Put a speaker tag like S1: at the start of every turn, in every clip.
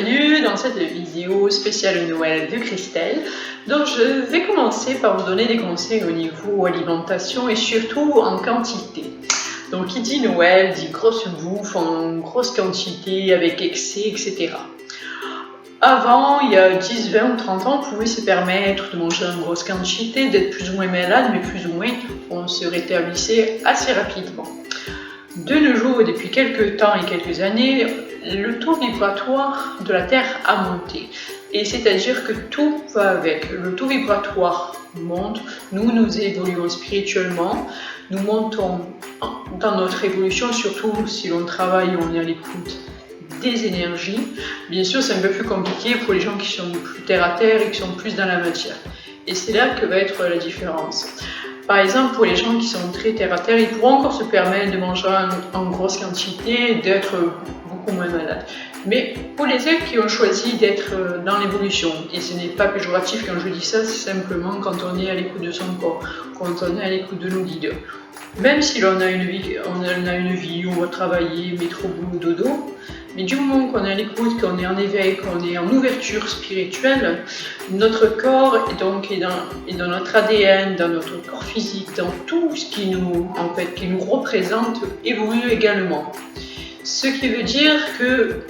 S1: bienvenue dans cette vidéo spéciale Noël de Christelle. Donc je vais commencer par vous donner des conseils au niveau alimentation et surtout en quantité. Donc qui dit Noël dit grosse bouffe en grosse quantité avec excès, etc. Avant, il y a 10, 20 ou 30 ans, on pouvait se permettre de manger en grosse quantité, d'être plus ou moins malade, mais plus ou moins on se rétablissait assez rapidement. De nos jours, depuis quelques temps et quelques années, le taux vibratoire de la Terre a monté. Et c'est-à-dire que tout va avec. Le taux vibratoire monte, nous évoluons spirituellement, nous montons dans notre évolution, surtout si l'on travaille, on est à l'écoute des énergies. Bien sûr, c'est un peu plus compliqué pour les gens qui sont plus terre à terre et qui sont plus dans la matière. Et c'est là que va être la différence. Par exemple, pour les gens qui sont très terre à terre, ils pourront encore se permettre de manger en grosse quantité et d'être beaucoup moins malades. Mais pour les êtres qui ont choisi d'être dans l'évolution, et ce n'est pas péjoratif quand je dis ça, c'est simplement quand on est à l'écoute de son corps, quand on est à l'écoute de nos guides. Même si l'on a une vie où on va travailler, métro, boulot, dodo, mais du moment qu'on est à l'écoute, qu'on est en éveil, qu'on est en ouverture spirituelle, notre corps est dans notre ADN, dans notre corps physique, dans tout ce qui nous représente, évolue également. Ce qui veut dire que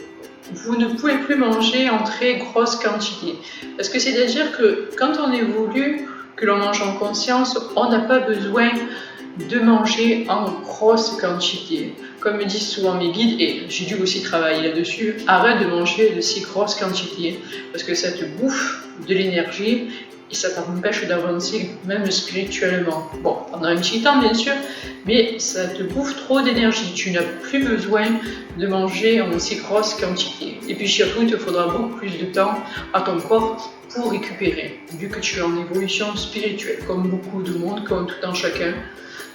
S1: vous ne pouvez plus manger en très grosse quantité. Parce que c'est-à-dire que quand on évolue, que l'on mange en conscience, on n'a pas besoin de manger en grosse quantité. Comme me disent souvent mes guides, et j'ai dû aussi travailler là-dessus, arrête de manger de si grosses quantités, parce que ça te bouffe de l'énergie et ça t'empêche d'avancer, même spirituellement. Bon, pendant un petit temps bien sûr, mais ça te bouffe trop d'énergie. Tu n'as plus besoin de manger en si grosse quantité. Et puis surtout, il te faudra beaucoup plus de temps à ton corps pour récupérer, vu que tu es en évolution spirituelle, comme beaucoup de monde, comme tout un chacun.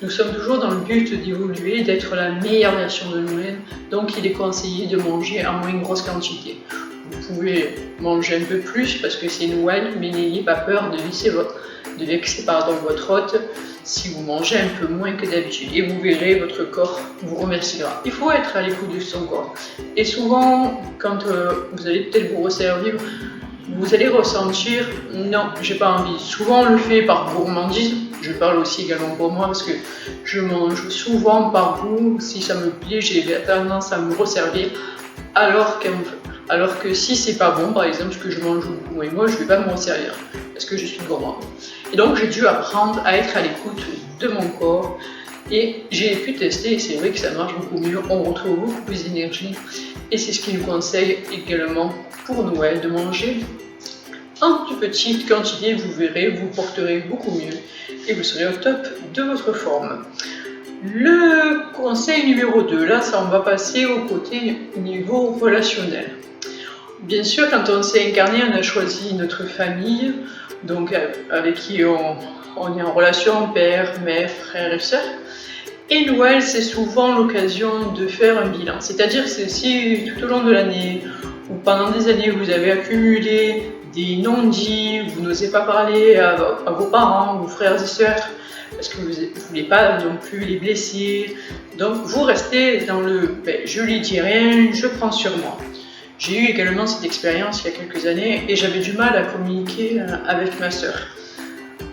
S1: Nous sommes toujours dans le but d'évoluer, d'être la meilleure version de nous-mêmes, donc il est conseillé de manger en moins grosse quantité. Vous pouvez manger un peu plus parce que c'est Noël, mais n'ayez pas peur de vexer votre hôte si vous mangez un peu moins que d'habitude. Et vous verrez, votre corps vous remerciera. Il faut être à l'écoute de son corps. Et souvent, quand vous allez peut-être vous resservir, vous allez ressentir « non, j'ai pas envie ». Souvent on le fait par gourmandise, je parle aussi également pour moi parce que je mange souvent par goût, si ça me plaît, j'ai tendance à me resservir, alors que si c'est pas bon, par exemple ce que je mange beaucoup et moi je vais pas me resservir parce que je suis gourmande. Et donc j'ai dû apprendre à être à l'écoute de mon corps et j'ai pu tester et c'est vrai que ça marche beaucoup mieux, on retrouve beaucoup plus d'énergie et c'est ce qu'il nous conseille également pour Noël, de manger en plus petite quantité, vous verrez, vous porterez beaucoup mieux et vous serez au top de votre forme. Le conseil numéro 2, là ça on va passer au côté niveau relationnel. Bien sûr, quand on s'est incarné, on a choisi notre famille, donc avec qui on est en relation, père, mère, frère et soeur. Et Noël, c'est souvent l'occasion de faire un bilan. C'est-à-dire que si tout au long de l'année, ou pendant des années, vous avez accumulé des non-dits, vous n'osez pas parler à vos parents, vos frères et sœurs, parce que vous ne voulez pas non plus les blesser. Donc vous restez dans le « je lui dis rien, je prends sur moi ». J'ai eu également cette expérience il y a quelques années et j'avais du mal à communiquer avec ma sœur.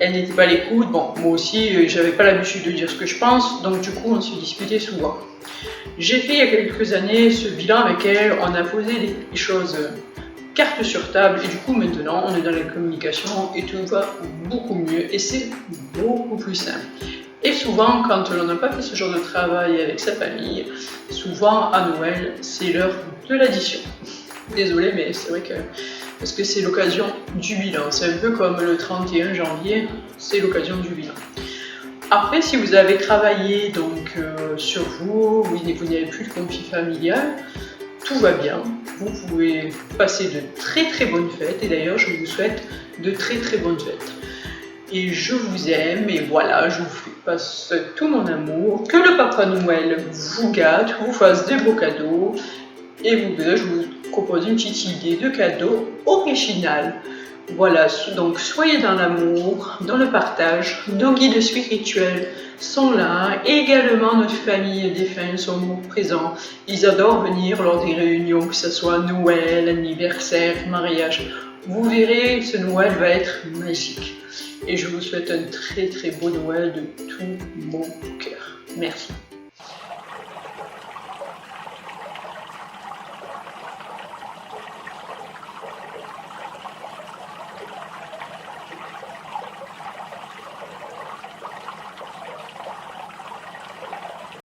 S1: Elle n'était pas à l'écoute, bon, moi aussi, j'avais pas l'habitude de dire ce que je pense, donc du coup, on se disputait souvent. J'ai fait il y a quelques années ce bilan avec elle, on a posé les choses carte sur table, et du coup, maintenant, on est dans la communication et tout va beaucoup mieux, et c'est beaucoup plus simple. Et souvent, quand on n'a pas fait ce genre de travail avec sa famille, souvent à Noël, c'est l'heure de l'addition. Désolée, mais c'est vrai que parce que c'est l'occasion du bilan. C'est un peu comme le 31 janvier, c'est l'occasion du bilan. Après, si vous avez travaillé sur vous, vous n'avez plus de conflit familial, tout va bien. Vous pouvez passer de très très bonnes fêtes. Et d'ailleurs, je vous souhaite de très très bonnes fêtes. Et je vous aime, et voilà, je vous passe tout mon amour. Que le Papa Noël vous gâte, vous fasse de beaux cadeaux. Et je vous propose une petite idée de cadeau original. Voilà, donc soyez dans l'amour, dans le partage. Nos guides spirituels sont là. Et également, notre famille défunte sont présents. Ils adorent venir lors des réunions, que ce soit Noël, anniversaire, mariage. Vous verrez, ce Noël va être magique. Et je vous souhaite un très très beau Noël de tout mon cœur. Merci.